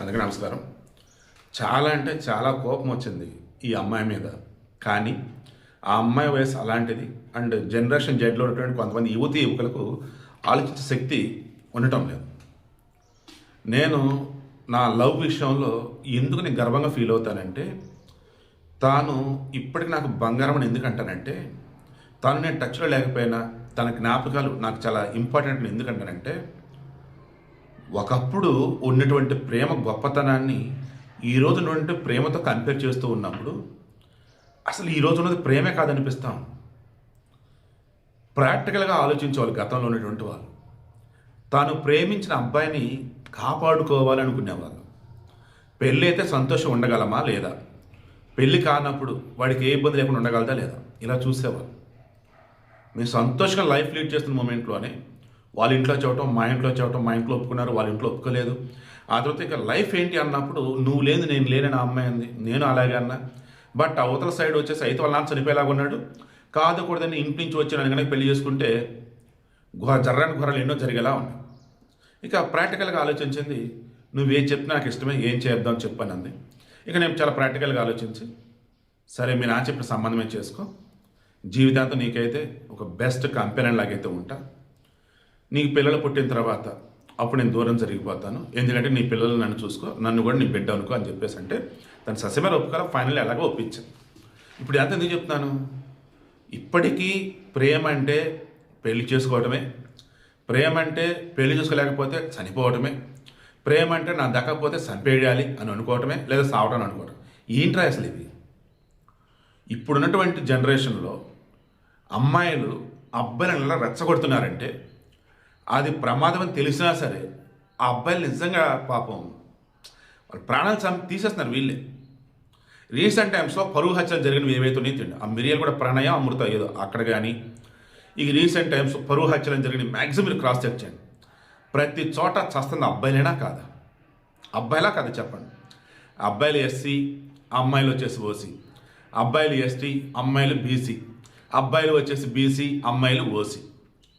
అందరికీ నమస్కారం. చాలా అంటే చాలా కోపం వచ్చింది ఈ అమ్మాయి మీద. కానీ ఆ అమ్మాయి వయసు అలాంటిది. అండ్ జనరేషన్ జెడ్లో ఉన్నటువంటి కొంతమంది యువకులకు ఆలోచించే శక్తి ఉండటం లేదు. నేను నా లవ్ విషయంలో ఎందుకు నేను గర్వంగా ఫీల్ అవుతానంటే, తాను ఇప్పటికి నాకు బంగారం అని ఎందుకంటానంటే, తాను నేను టచ్లో లేకపోయినా తన జ్ఞాపకాలు నాకు చాలా ఇంపార్టెంట్ ఎందుకంటానంటే, ఒకప్పుడు ఉన్నటువంటి ప్రేమ గొప్పతనాన్ని ఈరోజు ఉన్నటువంటి ప్రేమతో కంపేర్ చేస్తూ ఉన్నప్పుడు అసలు ఈరోజు ఉన్నది ప్రేమే కాదనిపిస్తాం. ప్రాక్టికల్గా ఆలోచించేవాళ్ళు గతంలో ఉన్నటువంటి వాళ్ళు. తాను ప్రేమించిన అబ్బాయిని కాపాడుకోవాలనుకునేవాళ్ళు. పెళ్ళి అయితే సంతోషం ఉండగలమా లేదా, పెళ్ళి కానప్పుడు వాడికి ఏ ఇబ్బంది లేకుండా ఉండగలదా లేదా, ఇలా చూసేవాళ్ళు. మేము సంతోషంగా లైఫ్ లీడ్ చేస్తున్న మూమెంట్లోనే వాళ్ళ ఇంట్లో చెప్పటం, మా ఇంట్లో చెప్పటం, మా ఇంట్లో ఒప్పుకున్నారు, వాళ్ళ ఇంట్లో ఒప్పుకోలేదు. ఆ తర్వాత ఇక లైఫ్ ఏంటి అన్నప్పుడు నువ్వు లేదు నేను లేనని ఆ అమ్మాయి అంది. నేను అలాగే అన్నా. బట్ అవతల సైడ్ వచ్చేసి అయితే వాళ్ళ నాన్న చనిపోయేలాగా ఉన్నాడు, కాదకూడదని ఇంటి నుంచి వచ్చి నన్ను కనుక పెళ్లి చేసుకుంటే జర్రాని ఘోరాలు ఎన్నో జరిగేలా ఉన్నాయి. ఇక ప్రాక్టికల్గా ఆలోచించింది, నువ్వేం చెప్తే నాకు ఇష్టమే, ఏం చేద్దాం చెప్పానంది. ఇక నేను చాలా ప్రాక్టికల్గా ఆలోచించి, సరే మీ నాన్న చెప్పిన సంబంధమే చేసుకో, జీవితాంతం నీకైతే ఒక బెస్ట్ కంపెనీ లాగైతే ఉంటా, నీకు పిల్లలు పుట్టిన తర్వాత అప్పుడు నేను దూరం జరిగిపోతాను, ఎందుకంటే నీ పిల్లలు నన్ను చూసుకో, నన్ను కూడా నీ బిడ్డ అనుకో అని చెప్పేసి అంటే తను సస్యమేర ఒప్పుకోవాలి. ఫైనల్ ఎలాగో ఒప్పించాను. ఇప్పుడు ఎంత ఎందుకు చెప్తున్నాను, ఇప్పటికీ ప్రేమ అంటే పెళ్లి చేసుకోవటమే, ప్రేమ అంటే పెళ్లి చేసుకోలేకపోతే చనిపోవటమే, ప్రేమ అంటే నా దక్కకపోతే చంపేయాలి అని అనుకోవటమే, లేదా సావటం అనుకోవటం. ఏంట్రా అసలు ఇది? ఇప్పుడున్నటువంటి జనరేషన్లో అమ్మాయిలు అబ్బాయిలను ఎలా రెచ్చగొడుతున్నారంటే, అది ప్రమాదం అని తెలిసినా సరే ఆ అబ్బాయిలు నిజంగా పాపం వాళ్ళ ప్రాణాలు తీసేస్తున్నారు వీళ్ళే. రీసెంట్ టైమ్స్లో పరువు హత్యలు జరిగినవి ఏవైతే తిండి ఆ మిరియాలు కూడా ప్రణయం అమృత ఏదో అక్కడ కానీ, ఈ రీసెంట్ టైమ్స్ పరువు హత్యలు జరిగిన మ్యాక్సిమం మీరు క్రాస్ చెక్ చేయండి. ప్రతి చోట చస్తుంది అబ్బాయిలైనా కాదా? అబ్బాయిలా కాదా చెప్పండి. అబ్బాయిలు ఎస్సీ, అమ్మాయిలు వచ్చేసి ఓసీ, అబ్బాయిలు ఎస్టీ, అమ్మాయిలు బీసీ, అబ్బాయిలు వచ్చేసి బీసీ, అమ్మాయిలు ఓసీ.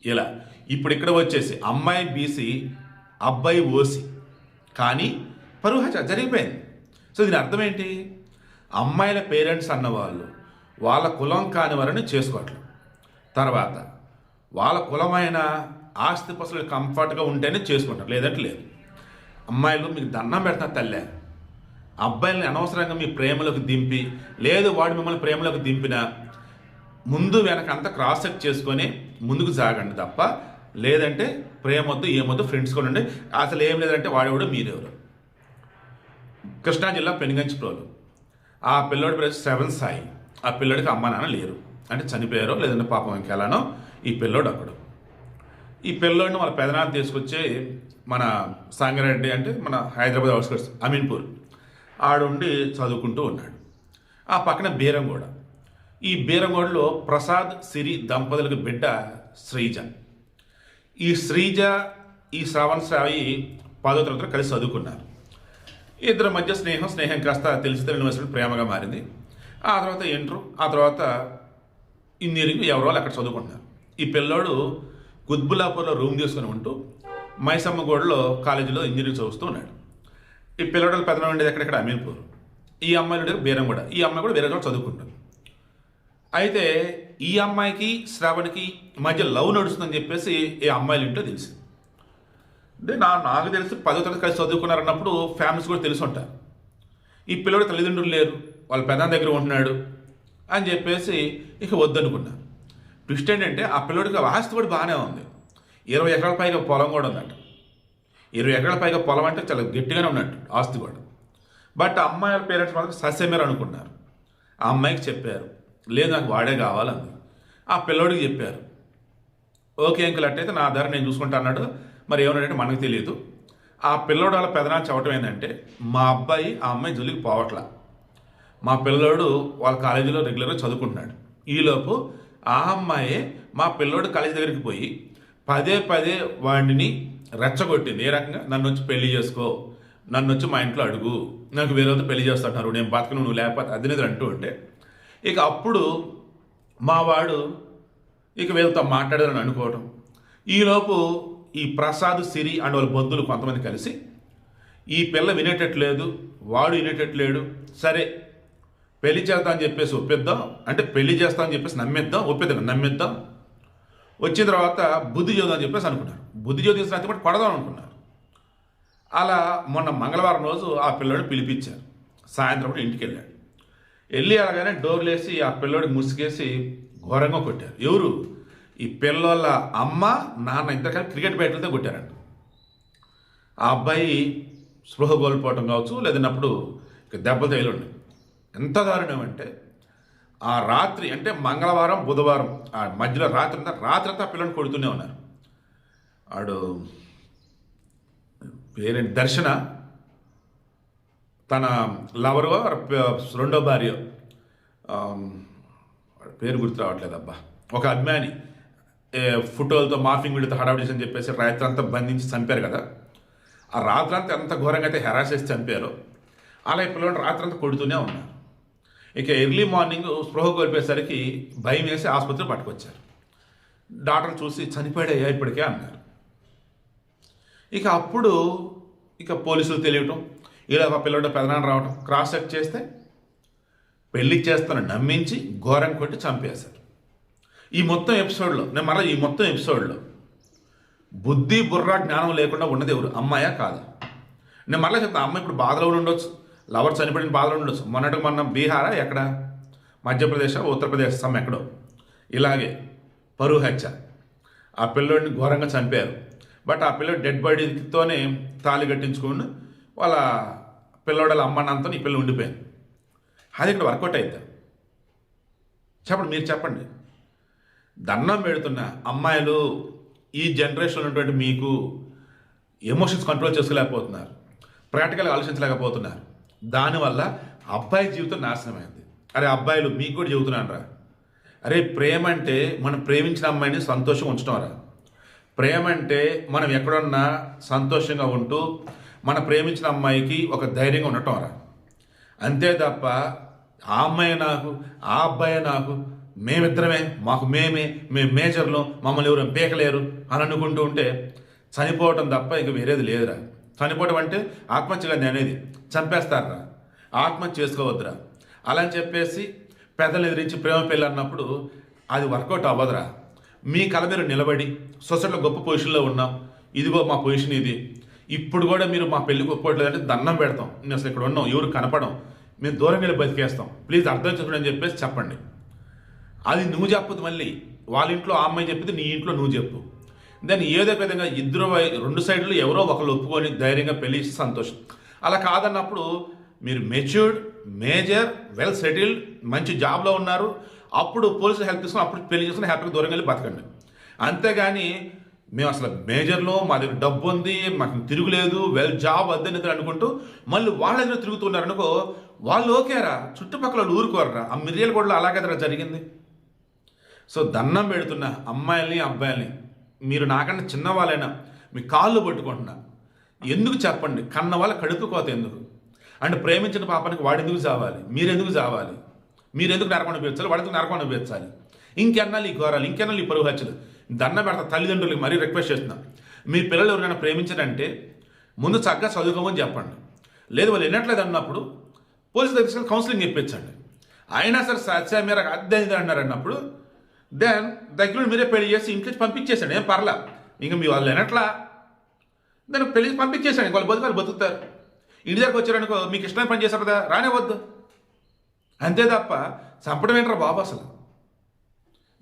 ఇలా ఇప్పుడు ఇక్కడ వచ్చేసి అమ్మాయి బీసీ, అబ్బాయి ఓసీ, కానీ పరువు హత్య జరిగిపోయింది. సో దీని అర్థం ఏంటి? అమ్మాయిల పేరెంట్స్ అన్నవాళ్ళు వాళ్ళ కులం కాని వారిని చేసుకోవట్లేదు. తర్వాత వాళ్ళ కులమైన ఆస్తి పసులు కంఫర్ట్గా ఉంటేనే చేసుకుంటారు, లేదంటే లేదు. అమ్మాయిలు మీకు దండం పెడతా తల్లే, అబ్బాయిలని అనవసరంగా మీ ప్రేమలోకి దింపి, లేదు వాడు మిమ్మల్ని ప్రేమలోకి దింపినా ముందు వెనక అంతా క్రాస్ చెక్ చేసుకొని ముందుకు సాగండి తప్ప, లేదంటే ప్రేమ వద్దు ఏమొద్దు, ఫ్రెండ్స్ కూడా ఉండి అసలు ఏం లేదంటే వాడేవాడు మీరెవరు. కృష్ణా జిల్లా పెనుగంచి ప్రోలు ఆ పిల్లోడి పేరు సెవెన్ సాయి. ఆ పిల్లోడికి అమ్మ నాన్న లేరు, అంటే చనిపోయారో లేదంటే పాపం ఇంకెలానో ఈ పిల్లోడు అక్కడు. ఈ పిల్లోడిని వాళ్ళ పెదనాన్న తీసుకొచ్చి మన సాంగారెడ్డి అంటే మన హైదరాబాద్ అవుట్స్కర్ట్స్ అమీన్పూర్ ఆడుండి చదువుకుంటూ ఉన్నాడు. ఆ పక్కన బీరంగూడ. ఈ బీరంగూడలో ప్రసాద్ సిరి దంపతులకు బిడ్డ శ్రీజ. ఈ శ్రీజ ఈ శ్రావణ్ సాయి 10వ తరగతిలో కలిసి చదువుకున్నారు. ఇద్దరి మధ్య స్నేహం కాస్త తెలిసి యూనివర్సిటీ ప్రేమగా మారింది. ఆ తర్వాత ఇంటర్, ఆ తర్వాత ఇంజనీరింగ్ ఎవరో అక్కడ చదువుకుంటున్నారు. ఈ పిల్లోడు కుత్బుల్లాపూర్లో రూమ్ తీసుకుని ఉంటూ మైసమ్మగూడలో కాలేజీలో ఇంజనీరింగ్ చదువుతూ ఉన్నాడు. ఈ పిల్లోడు పెద్దన ఉండేది ఎక్కడెక్కడ అమీన్పూర్, ఈ అమ్మాయి ఉండేది బీరంగూడ. ఈ అమ్మాయి కూడా వేరే చోట చదువుకుంటుంది. అయితే ఈ అమ్మాయికి శ్రావణ్కి మధ్య లవ్ నడుస్తుందని చెప్పేసి ఈ అమ్మాయిల ఇంట్లో తెలిసింది. అంటే నాకు తెలిసి 10వ తరగతి కలిసి చదువుకున్నారన్నప్పుడు ఫ్యామిలీస్ కూడా తెలిసి ఉంటారు. ఈ పిల్లడు తల్లిదండ్రులు లేరు, వాళ్ళ పెదాన్ దగ్గర ఉంటున్నాడు అని చెప్పేసి ఇక వద్దనుకున్నారు. ట్విస్ట్ ఏంటంటే ఆ పిల్లడికి ఆస్తి కూడా బాగానే ఉంది, 20 ఎకరాల పైగా పొలం కూడా ఉందట. 20 ఎకరాల పైగా పొలం అంటే చాలా గట్టిగానే ఉన్నట్టు ఆస్తి కూడా. బట్ అమ్మాయిల పేరెంట్స్ మాత్రం సస్యమేర అనుకున్నారు. ఆ అమ్మాయికి చెప్పారు, లేదు నాకు వాడే కావాలని. ఆ పిల్లోడికి చెప్పారు, ఓకే అంకుల్ అట్టయితే నా ధర నేను చూసుకుంటా అన్నాడు. మరి ఏమన్నాడంటే మనకు తెలియదు. ఆ పిల్లోడు వాళ్ళ పెదనాన్న చెప్పడం ఏంటంటే, మా అబ్బాయి ఆ అమ్మాయి జోలికి పోవట్లా, మా పిల్లోడు వాళ్ళ కాలేజీలో రెగ్యులర్గా చదువుకుంటున్నాడు. ఈలోపు ఆ అమ్మాయే మా పిల్లోడు కాలేజీ దగ్గరికి పోయి పదే వాడిని రెచ్చగొట్టింది. ఏ రకంగా? నన్ను వచ్చి పెళ్లి చేసుకో, నన్ను వచ్చి మా ఇంట్లో అడుగు, నాకు వేరేతో పెళ్లి చేస్తున్నారు, నేను బతకను, నువ్వు లేకపోతే అదినేది అంటూ ఉంటే ఇక అప్పుడు మా వాడు ఇక వీళ్ళతో మాట్లాడాలని అనుకోవటం. ఈలోపు ఈ ప్రసాద్ సిరి అండ్ వాళ్ళ బంధువులు కొంతమంది కలిసి ఈ పిల్ల వినేటట్లేదు, వాడు వినేటట్లేడు. సరే పెళ్లి చేద్దాం అని చెప్పేసి ఒప్పిద్దాం, అంటే పెళ్లి చేస్తామని చెప్పేసి నమ్మిద్దాం. వచ్చిన తర్వాత బుద్ధి చూద్దాం అని చెప్పేసి అనుకున్నారు. బుద్ధి చూసిన తర్వాత కొడదాం అనుకున్నారు. అలా మొన్న మంగళవారం రోజు ఆ పిల్లోడిని పిలిపించారు. సాయంత్రం ఇంటికి వెళ్ళాడు. వెళ్ళి అలాగానే డోర్లు వేసి ఆ పిల్లోడికి ముసుగేసి ఘోరంగా కొట్టారు. ఎవరు? ఈ పిల్లోళ్ళ అమ్మ నాన్న ఇద్దరు కలిసి క్రికెట్ బ్యాట్లతో కొట్టారంట. ఆ అబ్బాయి స్పృహ కోల్పోవటం కావచ్చు, లేదన్నప్పుడు దెబ్బలు తగిలిండి. ఎంత దారుణం అంటే ఆ రాత్రి, అంటే మంగళవారం బుధవారం ఆ మధ్యలో రాత్రి అంతా ఆ పిల్లని కొడుతూనే ఉన్నారు. ఆడు పేరేంటి, దర్శన తన లవరు రెండో భార్య, పేరు గుర్తు రావట్లేదు అబ్బా, ఒక అభిమాని ఫోటోలతో మార్ఫింగ్ వీడితో హడావిడి అని చెప్పేసి రాత్రి అంతా బంధించి చంపారు కదా. ఆ రాత్రంతా ఎంత ఘోరంగా అయితే హెరాస్ చేసి చంపారో అలా ఈ పిల్లలు రాత్రంతా కొడుతూనే ఉన్నారు. ఇక ఎర్లీ మార్నింగ్ స్పృహ కోల్పోయేసరికి భయం వేసి ఆసుపత్రి పట్టుకొచ్చారు. డాక్టర్ చూసి చనిపోయాడయ్యా ఇప్పటికే అన్నారు. ఇక అప్పుడు పోలీసులు తెలియటం, ఇలా ఒక పిల్లడు పెదనాన్న రావటం, క్రాస్ చెక్ చేస్తే పెళ్లి చేస్తానని నమ్మించి ఘోరం కొట్టి చంపేశారు. ఈ మొత్తం ఎపిసోడ్లో బుద్ధి బుర్ర జ్ఞానం లేకుండా ఉన్నది ఎవరు? అమ్మాయా కాదా? నేను మరలా చెప్తాను, అమ్మాయి ఇప్పుడు బాధలో ఉండొచ్చు, లవర్ చనిపోయిన బాధలో ఉండొచ్చు. మొన్న బీహారా ఎక్కడ, మధ్యప్రదేశ్, ఉత్తరప్రదేశ్ ఎక్కడో ఇలాగే పరువు హత్య, ఆ పిల్లోడిని ఘోరంగా చంపారు. బట్ ఆ పిల్లోడు డెడ్ బాడీతోనే తాళి కట్టించుకుని వాళ్ళ పిల్లోడల అమ్మ నాన్నతో ఈ పిల్ల ఉండిపోయింది. అది ఇక్కడ వర్కౌట్ అవుతుంది. మీరు చెప్పండి. దండం పెడుతున్న అమ్మాయిలు ఈ జనరేషన్ ఉన్నటువంటి మీకు ఎమోషన్స్ కంట్రోల్ చేసుకోలేకపోతున్నారు, ప్రాక్టికల్గా ఆలోచించలేకపోతున్నారు. దానివల్ల అబ్బాయి జీవితం నాశనమైంది. అరే అబ్బాయిలు మీకు కూడా చెబుతున్నాను రా, అరే ప్రేమ అంటే మనం ప్రేమించిన అమ్మాయిని సంతోషంగా ఉంచడం రా. ప్రేమ అంటే మనం ఎక్కడున్నా సంతోషంగా ఉంటూ మన ప్రేమించిన అమ్మాయికి ఒక ధైర్యంగా ఉండటం రా. అంతే తప్ప ఆ అమ్మాయి నాకు, ఆ అబ్బాయి నాకు, మేమిద్దరమే, మేము మేజర్లు, మమ్మల్ని ఎవరు పీకలేరు అని అనుకుంటూ ఉంటే చనిపోవటం తప్ప ఇక వేరేది లేదురా. చనిపోవటం అంటే ఆత్మహత్య కాదు అనేది, చంపేస్తారా. ఆత్మహత్య చేసుకోవద్దురా. అలా అని చెప్పేసి పెద్దలు ఎదిరించి ప్రేమ పెళ్ళి అన్నప్పుడు అది వర్కౌట్ అవ్వదురా. మీ కల మీరు నిలబడి సొసైటీలో గొప్ప పొజిషన్లో ఉన్నాం, ఇదిగో మా పొజిషన్ ఇది, ఇప్పుడు కూడా మీరు మా పెళ్ళికి ఒప్పుకోవట్లేదంటే దండం పెడతాం, నేను అసలు ఇక్కడ ఉన్నాం, ఎవరు కనపడం, మేము దూరం వెళ్ళి బతికేస్తాం, ప్లీజ్ అర్థం చేసుకోండి అని చెప్పేసి చెప్పండి. అది నువ్వు చెప్పదు, మళ్ళీ వాళ్ళ ఇంట్లో ఆ అమ్మాయి చెప్పింది నీ ఇంట్లో నువ్వు చెప్పు. దాన్ని ఏదో విధంగా రెండు సైడ్లు ఎవరో ఒకరు ఒప్పుకొని ధైర్యంగా పెళ్లి ఇస్తే సంతోషం. అలా కాదన్నప్పుడు మీరు మెచ్యూర్డ్, మేజర్, వెల్ సెటిల్డ్, మంచి జాబ్లో ఉన్నారు, అప్పుడు పోలీసులు హెల్ప్ తీసుకుని అప్పుడు పెళ్లి చేసుకుని హ్యాపీగా దూరం వెళ్ళి బతకండి. అంతేగాని మేము అసలు మేజర్లో, మా దగ్గర డబ్బు ఉంది, మాకు తిరుగులేదు, వెల్ జాబ్ వద్దని అనుకుంటూ మళ్ళీ వాళ్ళ దగ్గర తిరుగుతున్నారు అనుకో, వాళ్ళు ఓకేరా, చుట్టుపక్కల వాళ్ళు ఊరుకోరరా. ఆ మిర్యాలగూడలో అలాగే జరిగింది. సో దండం పెడుతున్న అమ్మాయిల్ని అబ్బాయిల్ని, మీరు నాకన్నా చిన్నవాళ్ళైనా మీ కాళ్ళు పట్టుకుంటున్నా, ఎందుకు చెప్పండి, కన్న వాళ్ళ కడుపు కోత ఎందుకు? అంటే ప్రేమించిన పాపానికి వాడు ఎందుకు చావాలి, మీరెందుకు చావాలి, మీరెందుకు నరకం అనిపించాలి, వాడికి నరకం అనిపించాలి? ఇంకెన్నాళ్ళు ఈ ఘోరాలు, ఇంకెన్నాళ్ళు ఈ పరువు హత్యలు? దండం పెడతా తల్లిదండ్రులకి మరీ రిక్వెస్ట్ చేస్తున్నా, మీ పిల్లలు ఎవరైనా ప్రేమించారంటే ముందు చక్కగా చదువుకోమని చెప్పండి. లేదు వాళ్ళు వినట్లేదు అన్నప్పుడు పోలీసులు తీసుకొని కౌన్సిలింగ్ ఇప్పించండి. అయినా సరే సత్య మీరు అద్దె అన్నారు అన్నప్పుడు దెన్ దగ్గర మీరే పెళ్లి చేసి ఇంట్లో పంపించేసాడు, ఏం పర్లా. ఇంకా మీ వాళ్ళు వినట్లా, దాన్ని పెళ్లి పంపించేసాడు, వాళ్ళు బతుకాలు బతుకుతారు. ఇంటి దగ్గరకు వచ్చారనుకో, మీకు ఇష్టమైన పని చేశారు కదా, రానే వద్దు. అంతే తప్ప చంపడం ఏంట్రా బాబు, అసలు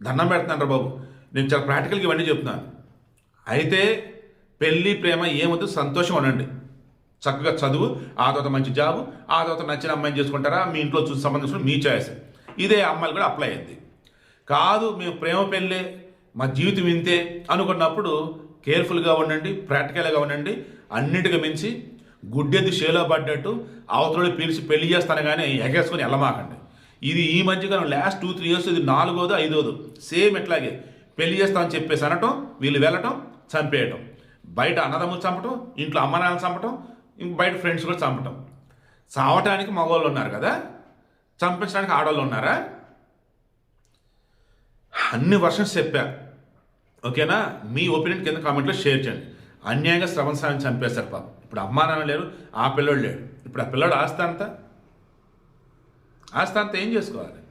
దండం పెడుతున్నాను బాబు. నేను చాలా ప్రాక్టికల్గా ఇవన్నీ చెప్తున్నాను. అయితే పెళ్ళి ప్రేమ ఏమొద్దు, సంతోషం అనండి, చక్కగా చదువు, ఆ తర్వాత మంచి జాబు, ఆ తర్వాత నచ్చిన అమ్మాయిని చేసుకుంటారా, మీ ఇంట్లో చూసి సంబంధించిన మీ చాయిస్. ఇదే అమ్మాయిలు కూడా అప్లై అయింది. కాదు మేము ప్రేమ పెళ్ళే, మా జీవితం ఇంతే అనుకున్నప్పుడు కేర్ఫుల్గా ఉండండి, ప్రాక్టికల్గా ఉండండి. అన్నిటికీ మించి గుడ్డెద్దు షేలో పడ్డట్టు అవతల పిలిచి పెళ్లి చేస్తాను కానీ ఎగేసుకొని వెళ్ళమాకండి. ఇది ఈ మధ్యకాలం లాస్ట్ 2-3 years ఇది 4వ 5వ సేమ్ ఇట్లాగే పెళ్లి చేస్తామని చెప్పేసి అనటం, వీళ్ళు వెళ్ళటం, చంపేయటం, బయట అన్నదమ్ములు చంపటం, ఇంట్లో అమ్మ నాన్నలు చంపటం, ఇంక బయట ఫ్రెండ్స్ కూడా చంపటం. చావటానికి మగవాళ్ళు ఉన్నారు కదా, చంపించడానికి ఆడవాళ్ళు ఉన్నారా? అన్ని వర్షన్స్ చెప్పా, ఓకేనా? మీ ఒపీనియన్ కింద కామెంట్లో షేర్ చేయండి. అన్యాయంగా శ్రవణ్ సాయిని చంపేశారు పాపం. ఇప్పుడు అమ్మా నాన్న లేరు, ఆ పిల్లోడు లేడు. ఇప్పుడు ఆ పిల్లోడు ఆస్తి అంతా ఏం చేసుకోవాలి?